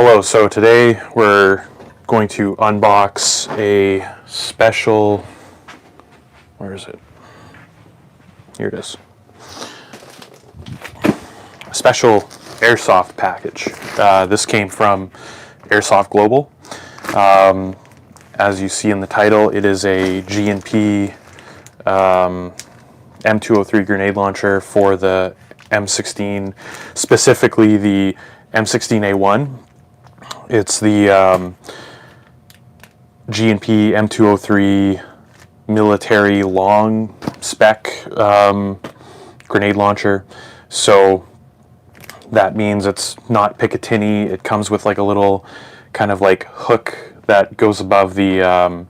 Hello, so today we're going to unbox a special, where is it? Here it is. A special Airsoft package. This came from AirsoftGlobal. As you see in the title, it is a G&P M203 grenade launcher for the M16, specifically the M16A1. It's the G&P M203 military long spec grenade launcher. So that means it's not Picatinny. It comes with like a little kind of like hook that goes above the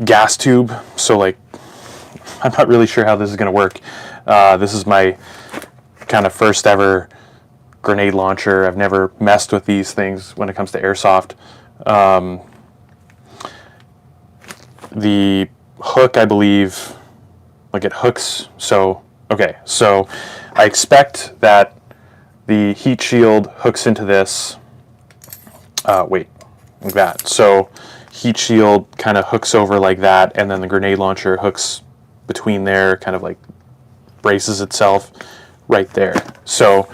gas tube. So like, I'm not really sure how this is going to work. This is my kind of first ever grenade launcher. I've never messed with these things when it comes to airsoft. The hook, I believe, like it hooks. So, okay, so I expect that the heat shield hooks into this. Wait, like that. So heat shield kind of hooks over like that, and then the grenade launcher hooks between there, kind of like braces itself right there. So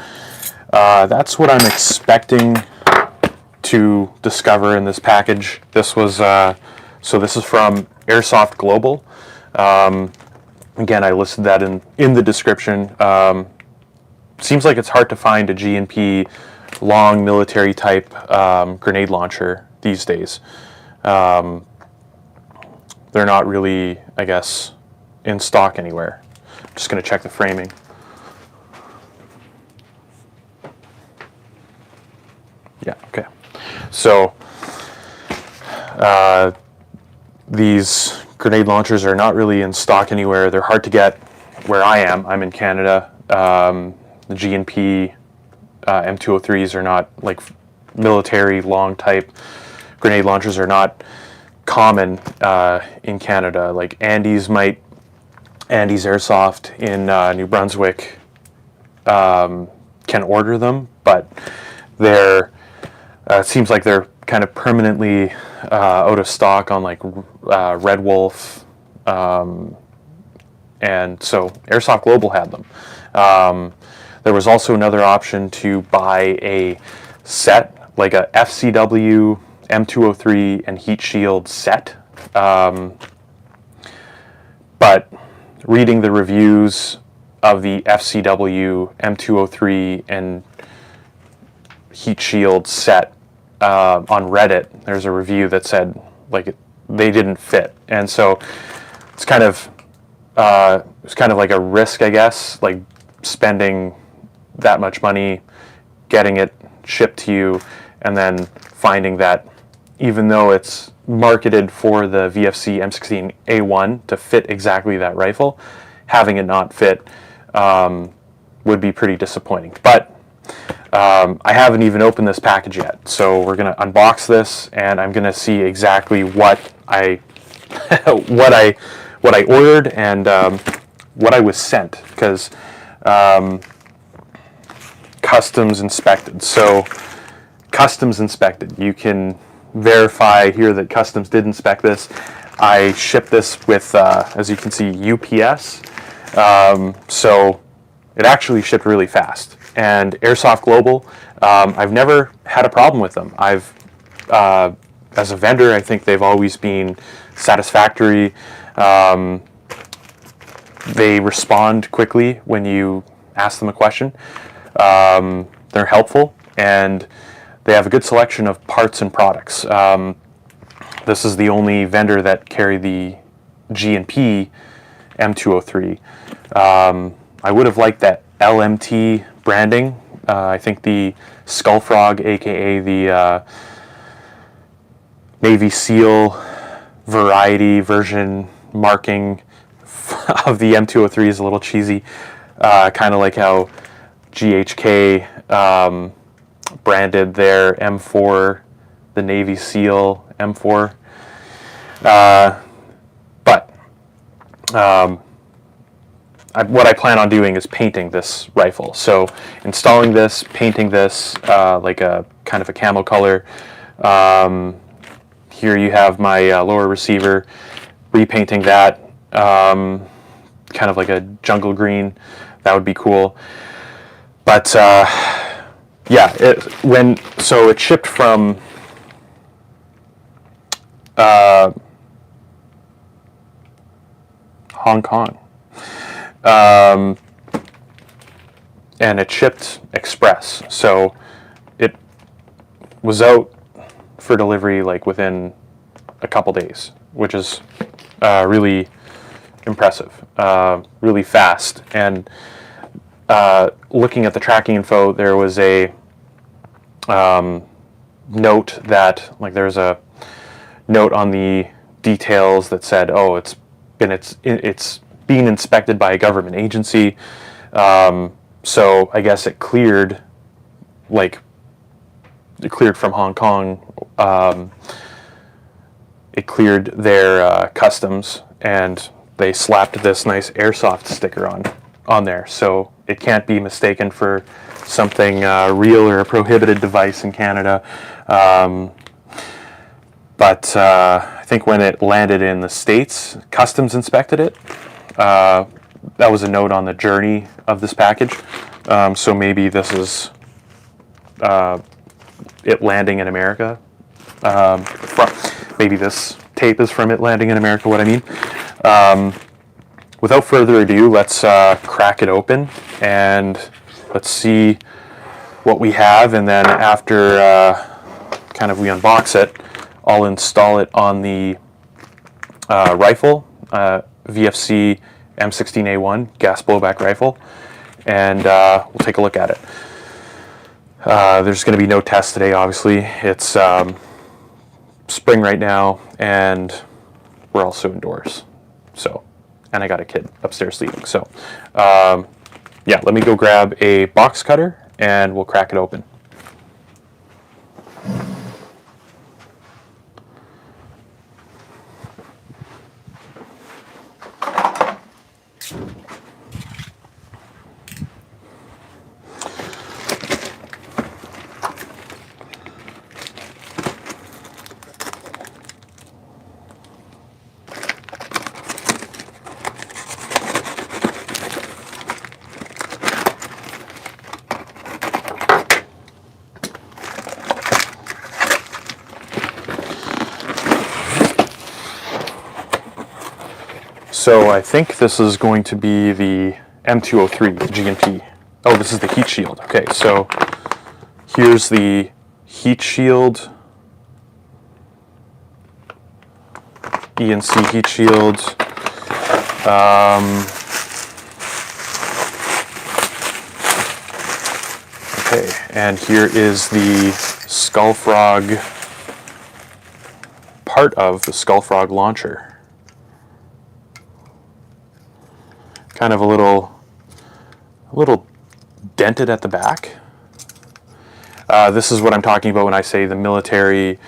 that's what I'm expecting to discover in this package. This was so this is from AirsoftGlobal. Again, I listed that in the description. Seems like it's hard to find a G&P long military type grenade launcher these days. They're not really, I guess, in stock anywhere. I'm just going to check the framing. Yeah, okay. So these grenade launchers are not really in stock anywhere. They're hard to get where I am. I'm in Canada. The G&P M203s are not like military long type grenade launchers are not common in Canada. Like Andy's Airsoft in New Brunswick can order them, but they're it seems like they're kind of permanently out of stock on like Red Wolf, and so AirsoftGlobal had them. There was also another option to buy a set, like a FCW M203 and heat shield set, but reading the reviews of the FCW M203 and heat shield set on Reddit, there's a review that said like they didn't fit, and so it's kind of like a risk, I guess, like spending that much money, getting it shipped to you, and then finding that even though it's marketed for the VFC M16A1 to fit exactly that rifle, having it not fit would be pretty disappointing. But I haven't even opened this package yet, so we're going to unbox this, and I'm going to see exactly what I what I ordered and what I was sent, because customs inspected. So customs inspected. You can verify here that customs did inspect this. I shipped this with, as you can see, UPS. So it actually shipped really fast. And AirsoftGlobal, I've never had a problem with them. As a vendor, I think they've always been satisfactory. They respond quickly when you ask them a question. They're helpful, and they have a good selection of parts and products. This is the only vendor that carried the G&P M203. I would have liked that LMT branding. I think the Skullfrog, aka the Navy SEAL variety version marking of the M203 is a little cheesy. Kind of like how GHK branded their M4, the Navy SEAL M4. But what I plan on doing is painting this rifle. So installing this, painting this like a kind of a camo color. Here you have my lower receiver, repainting that kind of like a jungle green. That would be cool. But yeah, so it shipped from Hong Kong. And it shipped express, so it was out for delivery like within a couple days, which is really impressive, really fast. And looking at the tracking info, there was a note that, like, there's a note on the details that said, oh, it's being inspected by a government agency. So I guess it cleared from Hong Kong. It cleared their customs, and they slapped this nice Airsoft sticker on there. So it can't be mistaken for something real or a prohibited device in Canada. But I think when it landed in the States, customs inspected it. That was a note on the journey of this package. So maybe this is it landing in America. Maybe this tape is from it landing in America, what I mean. Without further ado, let's crack it open and let's see what we have. And then after kind of we unbox it, I'll install it on the rifle, VFC M16A1 gas blowback rifle, and we'll take a look at it. There's going to be no test today, obviously. It's spring right now, and we're also indoors. So, and I got a kid upstairs sleeping. So, yeah, let me go grab a box cutter, and we'll crack it open. So I think this is going to be the M203, the G&P. Oh, this is the heat shield. Okay, so here's the heat shield, ENC heat shield. Okay, and here is the Skull Frog, part of the Skull Frog launcher. Kind of a little dented at the back. This is what I'm talking about when I say the military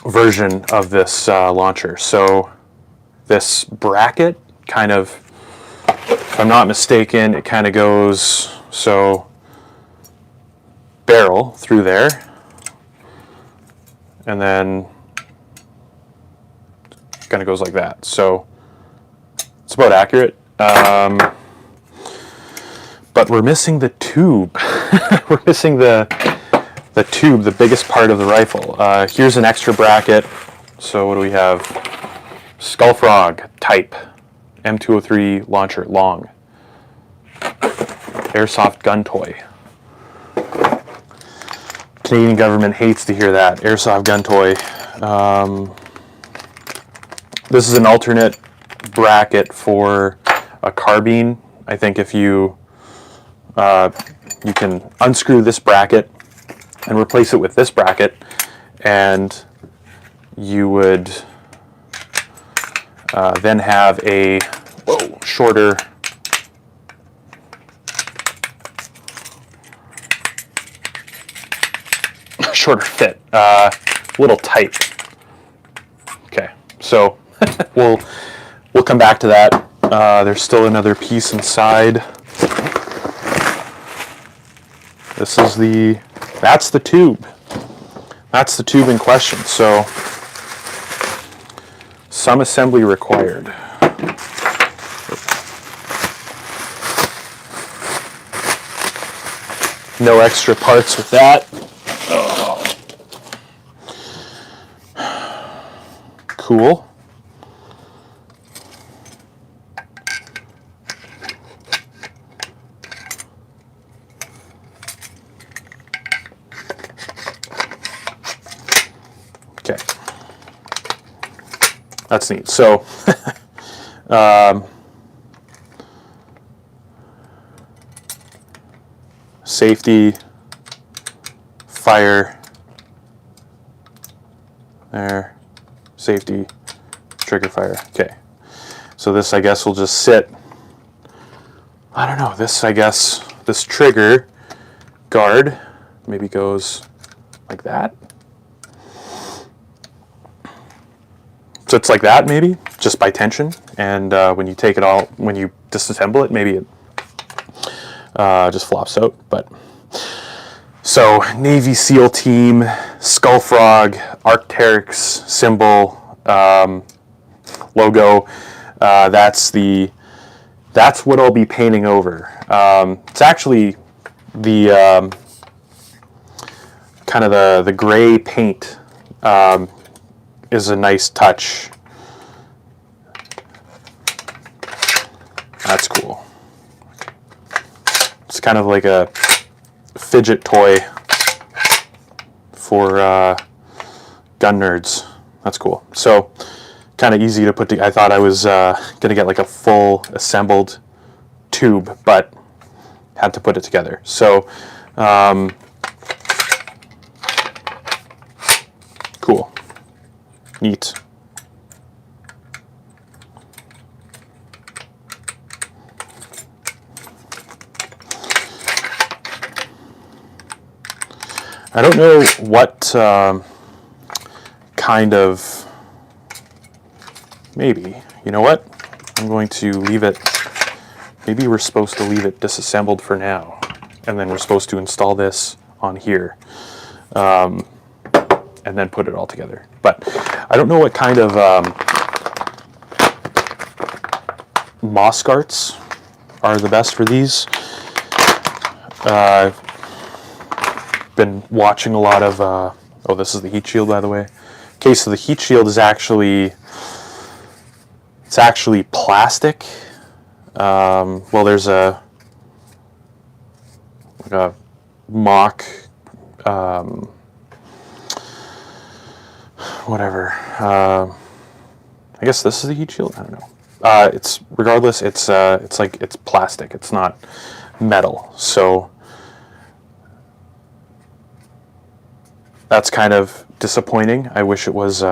version of this launcher. So this bracket kind of, if I'm not mistaken, it kind of goes, so barrel through there, and then kind of goes like that. So it's about accurate, but we're missing the tube. We're missing the tube, the biggest part of the rifle. Here's an extra bracket. So what do we have? Skull Frog type M203 launcher, long. Airsoft gun toy. Canadian government hates to hear that. Airsoft gun toy. This is an alternate bracket for a carbine. I think if you you can unscrew this bracket and replace it with this bracket, and you would then have a shorter fit, a little tight. Okay, so we'll come back to that. There's still another piece inside. This is that's the tube. That's the tube in question. So some assembly required. No extra parts with that. Cool. Okay. That's neat. So, safety, fire, there, safety, trigger fire. Okay. So this, I guess, will just sit. I don't know. This, I guess, this trigger guard maybe goes like that. So it's like that, maybe, just by tension. And when you take it all, when you disassemble it, maybe it just flops out. But so Navy SEAL team, Skull Frog, Arc'teryx symbol, logo. That's what I'll be painting over. It's actually the kind of the gray paint. Is a nice touch. That's cool. It's kind of like a fidget toy for gun nerds. That's cool. So kind of easy to put together. I thought I was gonna get like a full assembled tube, but had to put it together. So cool. Neat. I don't know what kind of, maybe, you know what? I'm going to leave it, maybe we're supposed to leave it disassembled for now, and then we're supposed to install this on here. And then put it all together. But I don't know what kind of moss guards are the best for these. I've been watching a lot of, oh, this is the heat shield, by the way. Okay, so the heat shield is actually, it's actually plastic. Well, there's like a mock, whatever. I guess this is the heat shield. I don't know. It's regardless. It's like it's plastic. It's not metal. So that's kind of disappointing. I wish it was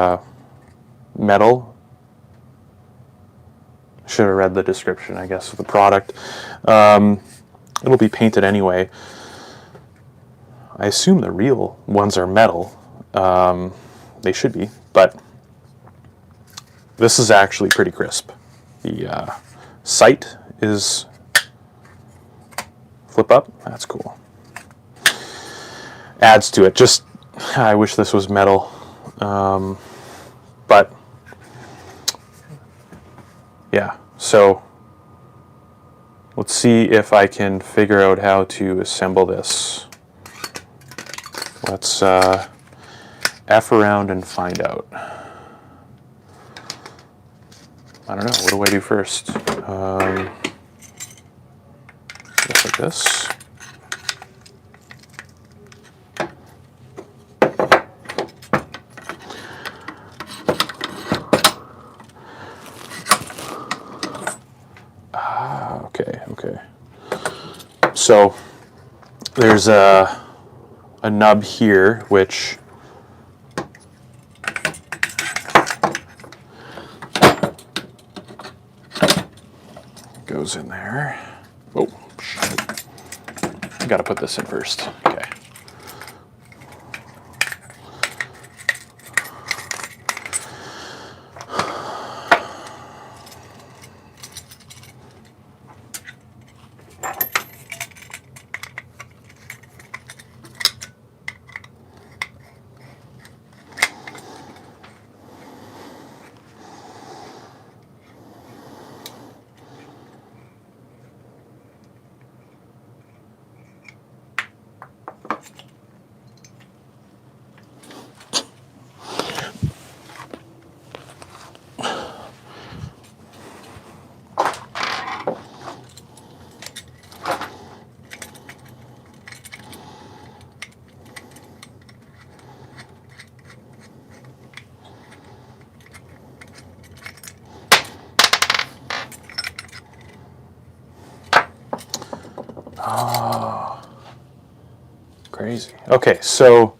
metal. Should have read the description, I guess, of the product. It'll be painted anyway. I assume the real ones are metal. They should be, but this is actually pretty crisp. The sight is flip up. That's cool. Adds to it. Just, I wish this was metal, but yeah. So let's see if I can figure out how to assemble this. Let's F around and find out. I don't know. What do I do first? Just like this. Okay. So there's a nub here, which goes in there. Oh, shit. I gotta put this in first. Okay. Crazy. Okay, so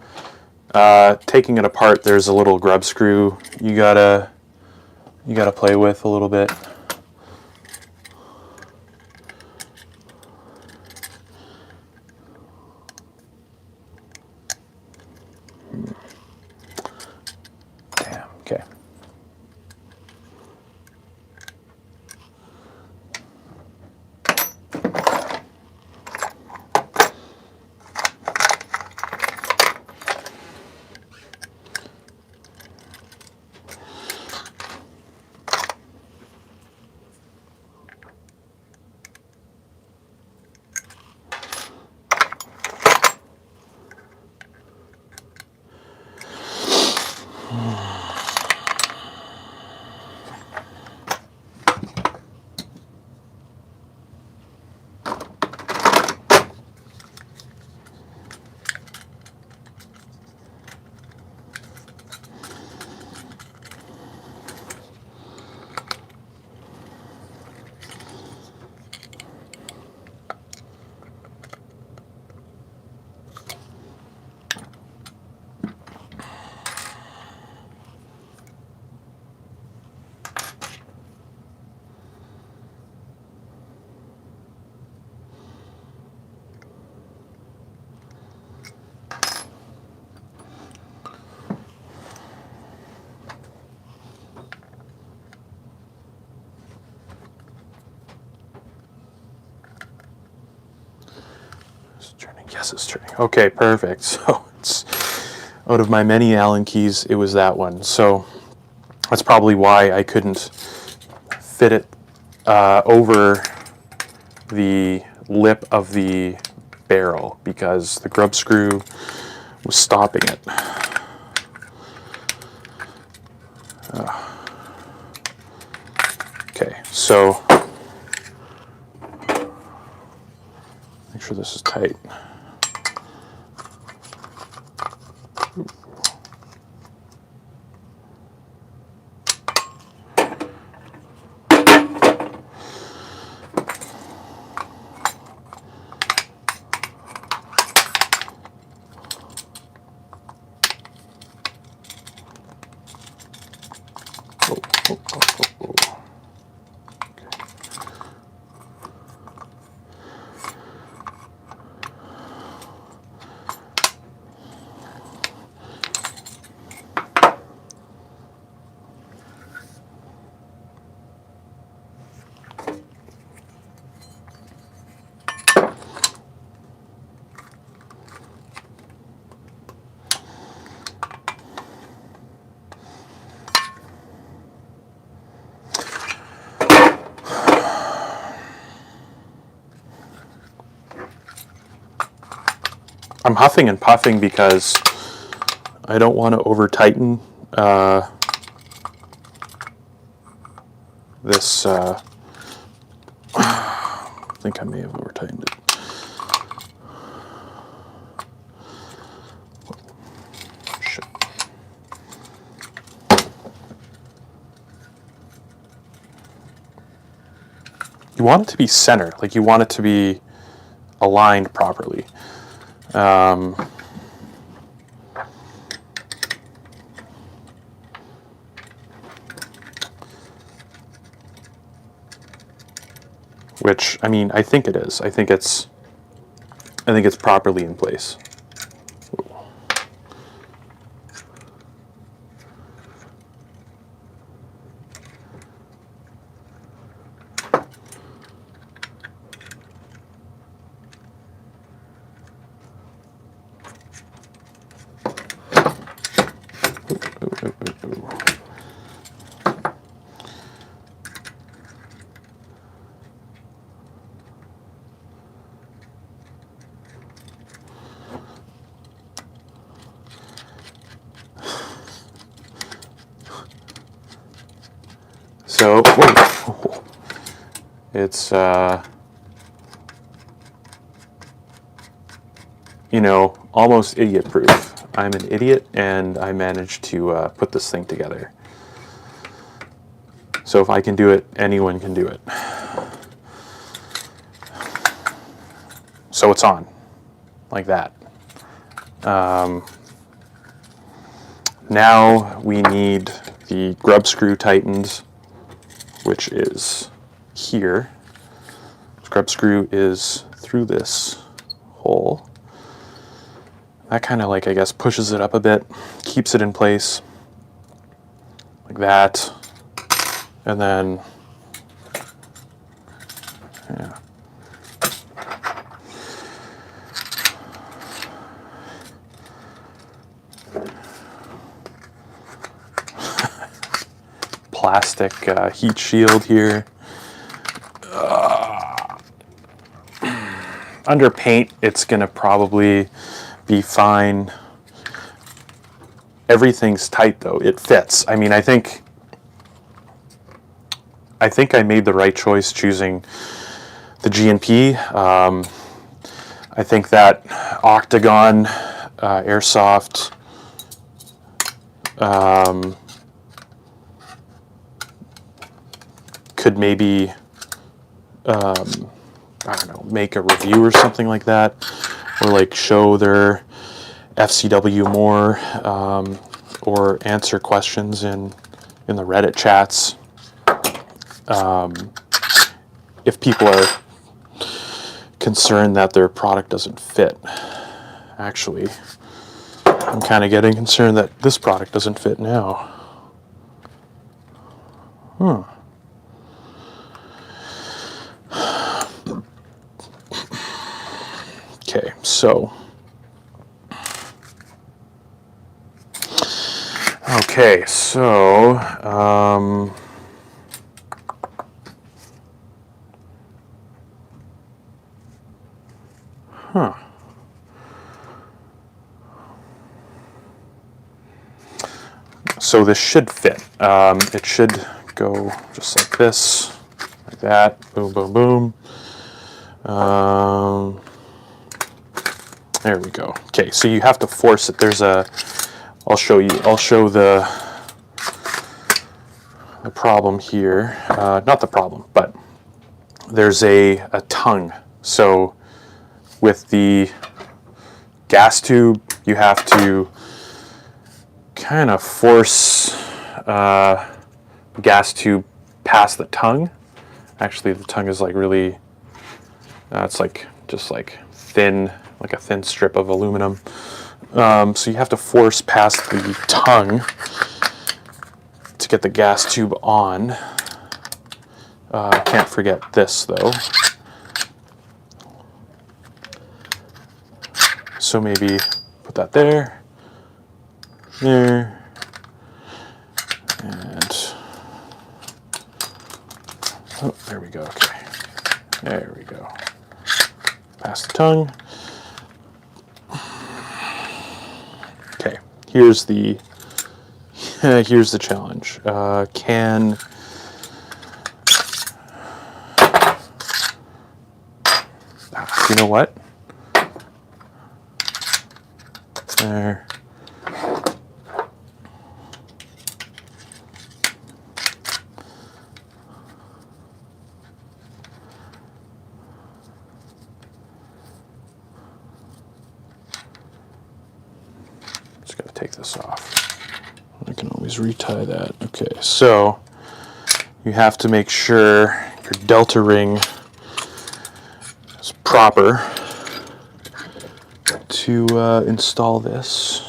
taking it apart, there's a little grub screw you gotta play with a little bit. Damn. Okay. Yes, it's turning. Okay, perfect. So it's out of my many Allen keys, it was that one. So that's probably why I couldn't fit it over the lip of the barrel, because the grub screw was stopping it. Okay, so make sure this is tight. I'm huffing and puffing because I don't want to over tighten this. I think I may have over tightened it. Shit. You want it to be center, like you want it to be aligned properly. Which, I mean, I think it is. I think it's properly in place. So, whoa. It's, you know, almost idiot-proof. I'm an idiot, and I managed to put this thing together. So if I can do it, anyone can do it. So it's on, like that. Now we need the grub screw tightened, which is here. Grub screw is through this hole. That kind of like, I guess, pushes it up a bit, keeps it in place like that, and then yeah. Plastic heat shield here. Under paint, it's gonna probably be fine. Everything's tight though, it fits. I mean, I think I made the right choice choosing the G&P. I think that Octagon Airsoft could maybe I don't know, make a review or something like that, or like show their FCW more, or answer questions in the Reddit chats. If people are concerned that their product doesn't fit. Actually, I'm kind of getting concerned that this product doesn't fit now. Okay, so so this should fit. It should go just like this, like that, boom, boom, boom. There we go. Okay, so you have to force it. There's a, I'll show the problem here. Not the problem, but there's a tongue. So with the gas tube, you have to kind of force gas tube past the tongue. Actually, the tongue is like really, it's like just like thin, like a thin strip of aluminum. So you have to force past the tongue to get the gas tube on. Can't forget this though. So maybe put that there, there, and oh, there we go. Okay, there we go. Past the tongue. Okay, here's the challenge. You know what? There. Just gotta take this off. I can always retie that. Okay, so you have to make sure your delta ring is proper to install this.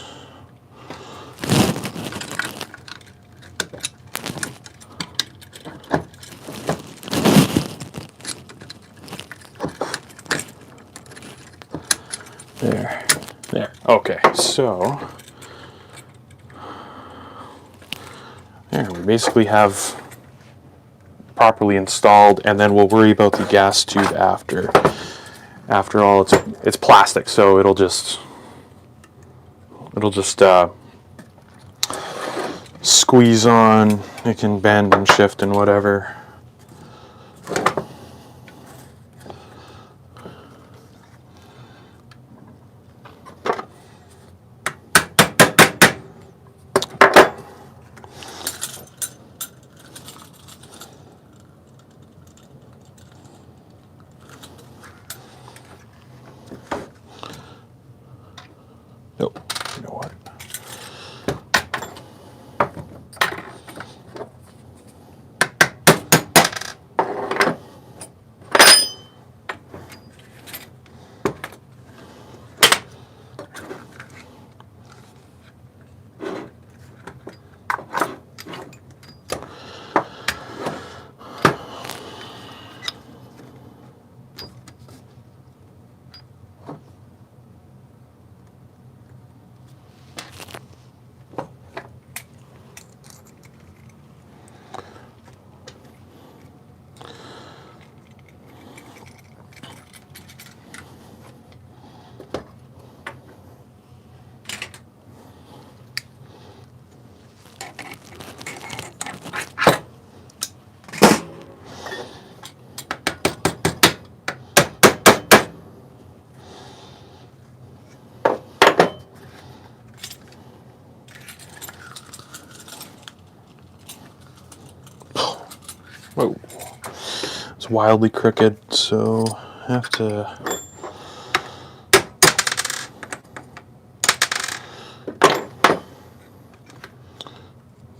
There. Okay, so there we basically have properly installed, and then we'll worry about the gas tube after. After all, it's plastic, so it'll just squeeze on. It can bend and shift and whatever. Nope. Whoa. It's wildly crooked, so I have to...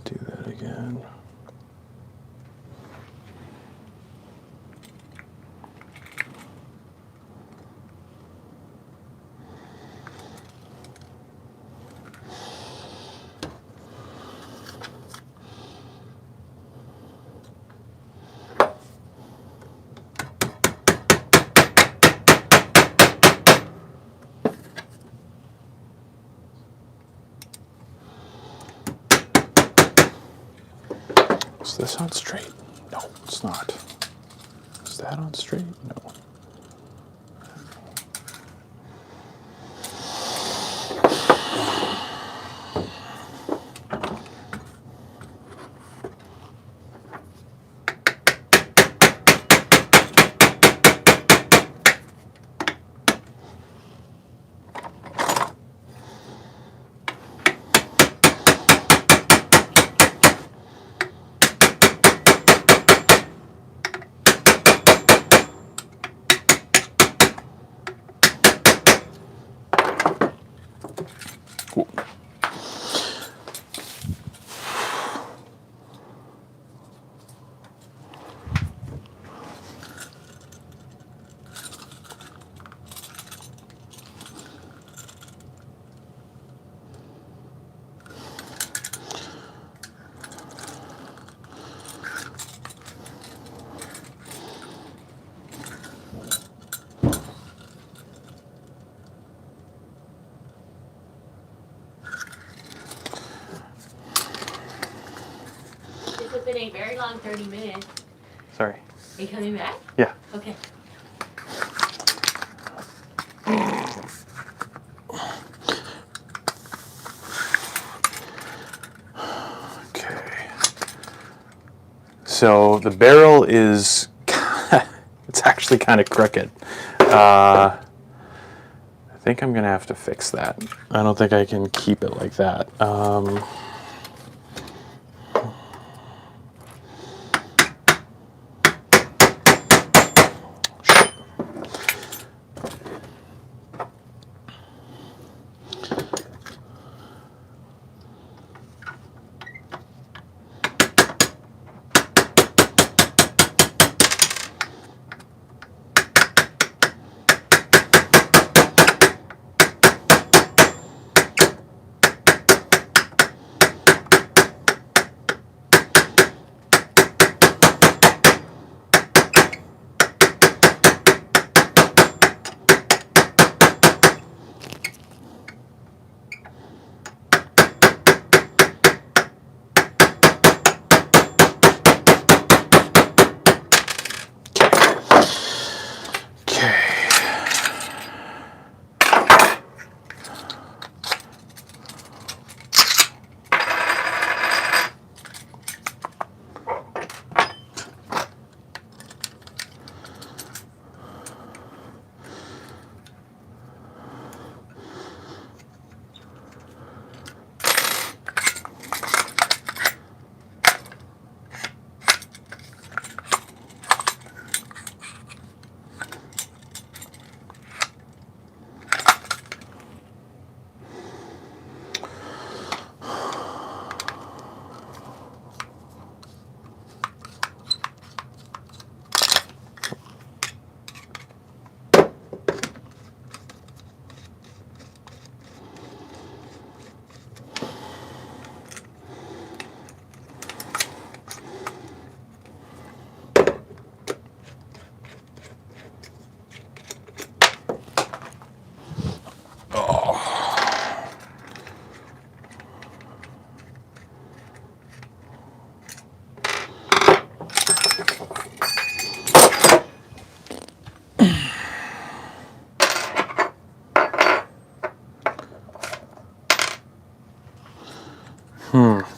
do that again. Is this on straight? No, it's not. Is that on straight? No. Cool. This has been a very long 30 minutes. Sorry. Are you coming back? Yeah. Okay. Okay. So the barrel is, it's actually kind of crooked. I think I'm gonna have to fix that. I don't think I can keep it like that.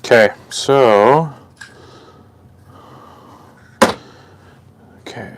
Okay, so, okay.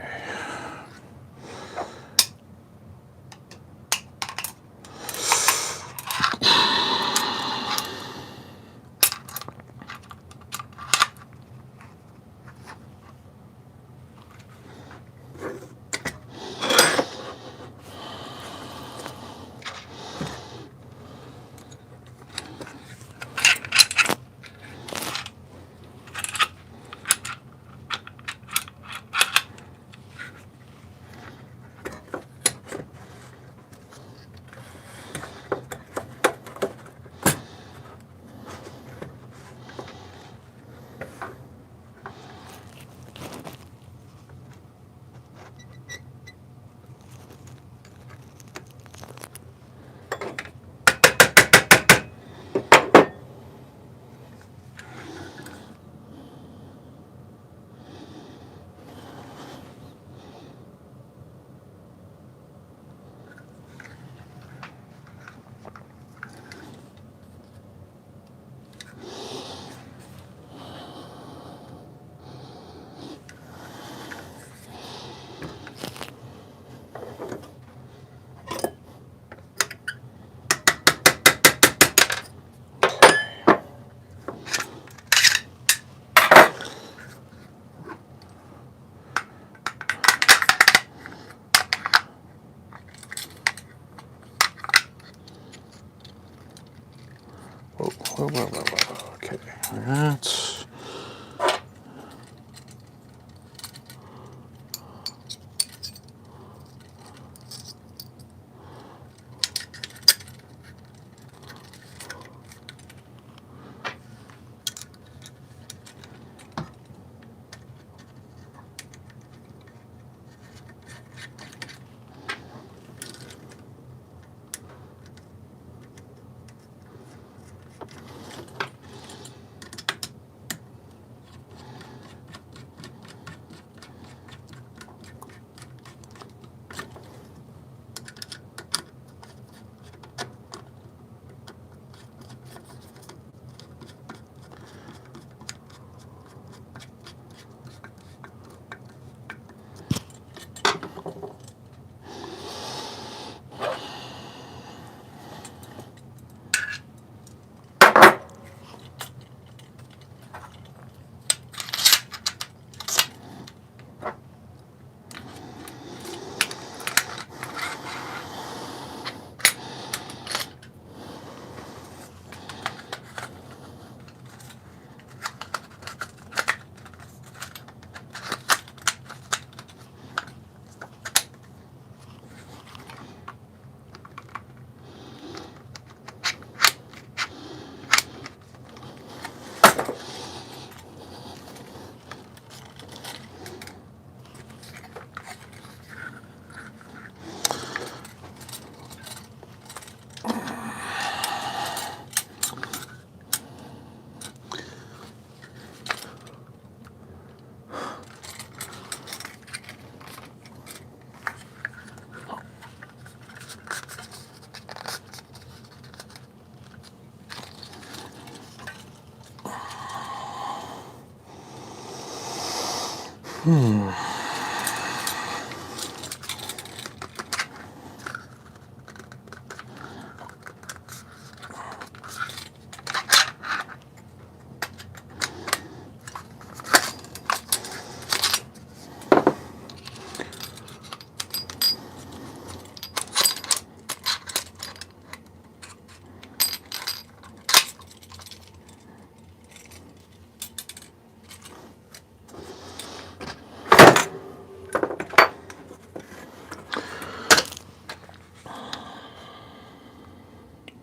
Okay, that's.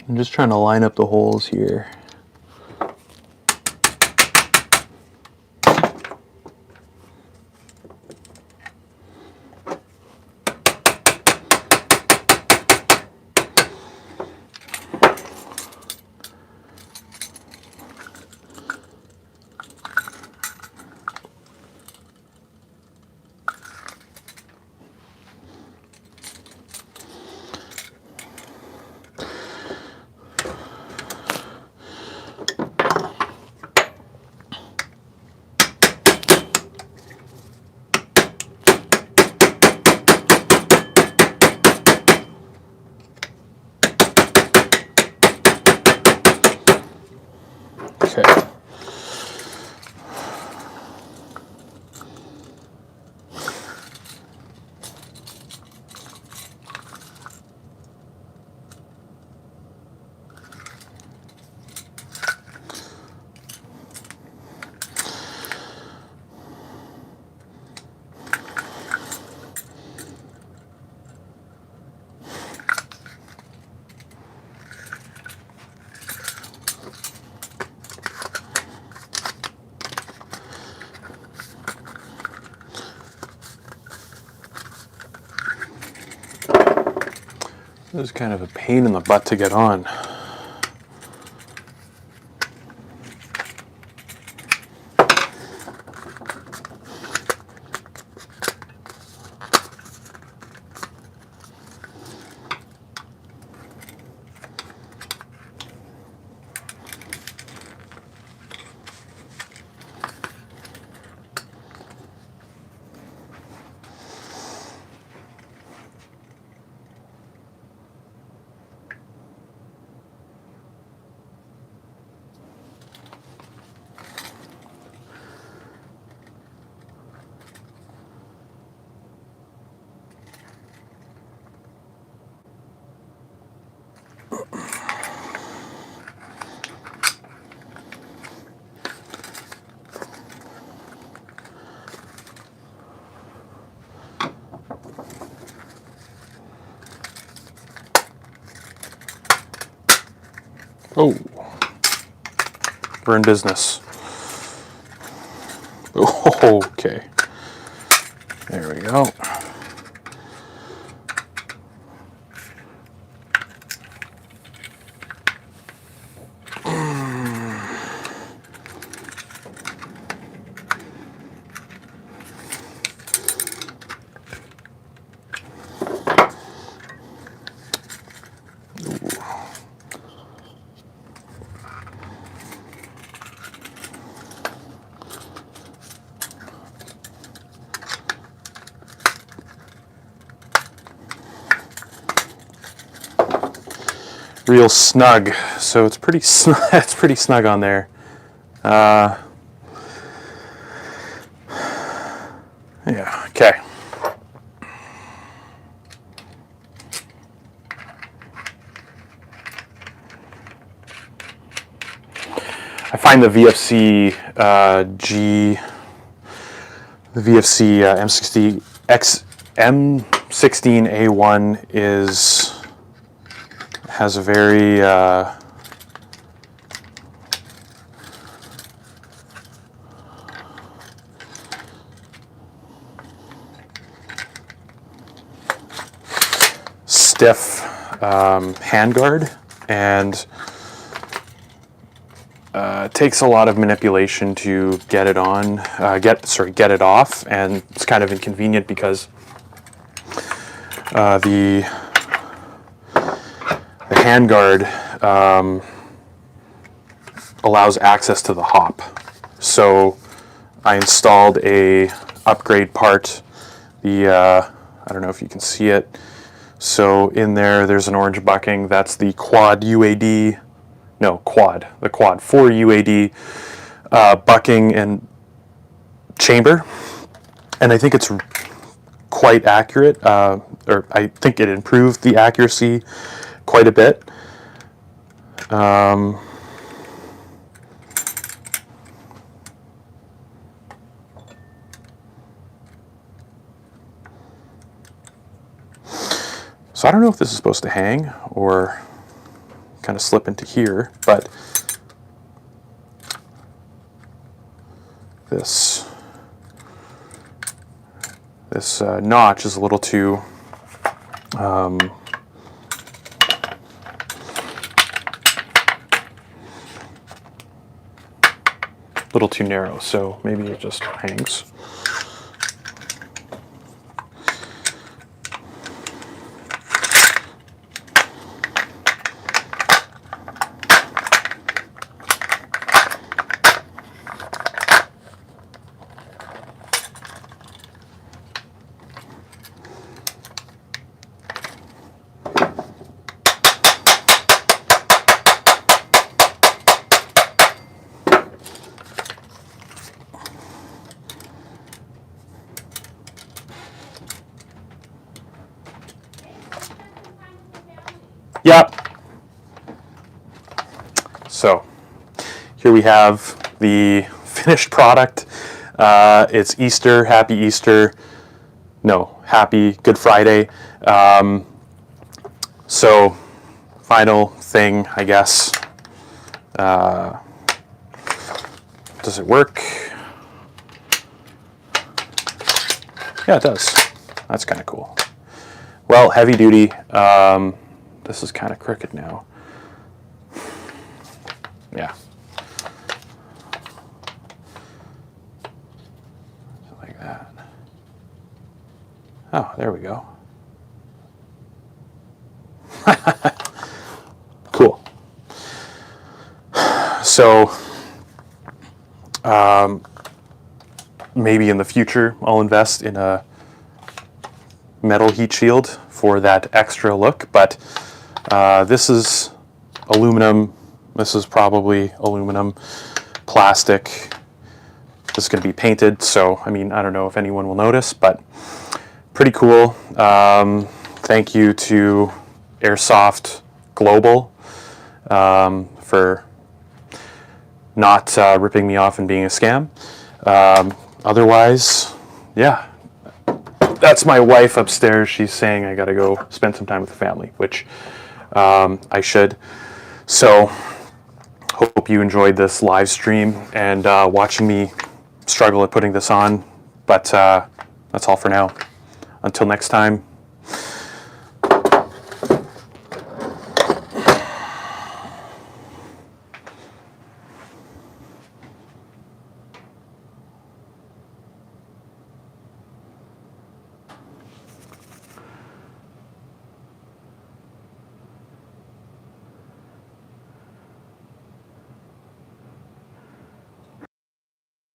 I'm just trying to line up the holes here. Okay. This is kind of a pain in the butt to get on. we're in business. Oh, okay. There we go. Real snug, so it's pretty it's pretty snug on there. Yeah, okay. I find the VFC M16A1 has a very stiff handguard, and it takes a lot of manipulation to get it on, get it off, and it's kind of inconvenient because the handguard allows access to the hop. So I installed a upgrade part. I don't know if you can see it. So in there's an orange bucking. That's the quad UAD. No, quad. The quad 4 UAD bucking and chamber. And I think it's quite accurate, or I think it improved the accuracy quite a bit. So I don't know if this is supposed to hang or kind of slip into here, but this notch is a little too narrow, so maybe it just hangs. Yep. So here we have the finished product. It's Easter. Happy Easter. No, happy Good Friday. So final thing, I guess. Does it work? Yeah, it does. That's kind of cool. Well, heavy duty. This is kind of crooked now. Yeah. Like that. Oh, there we go. Cool. So, maybe in the future I'll invest in a metal heat shield for that extra look, but this is aluminum. This is probably aluminum, plastic. This is going to be painted, so I mean, I don't know if anyone will notice, but pretty cool. Thank you to AirsoftGlobal for not ripping me off and being a scam. Otherwise, yeah. That's my wife upstairs. She's saying I gotta go spend some time with the family, which I should. So Hope you enjoyed this live stream and watching me struggle at putting this on. But that's all for now. Until next time,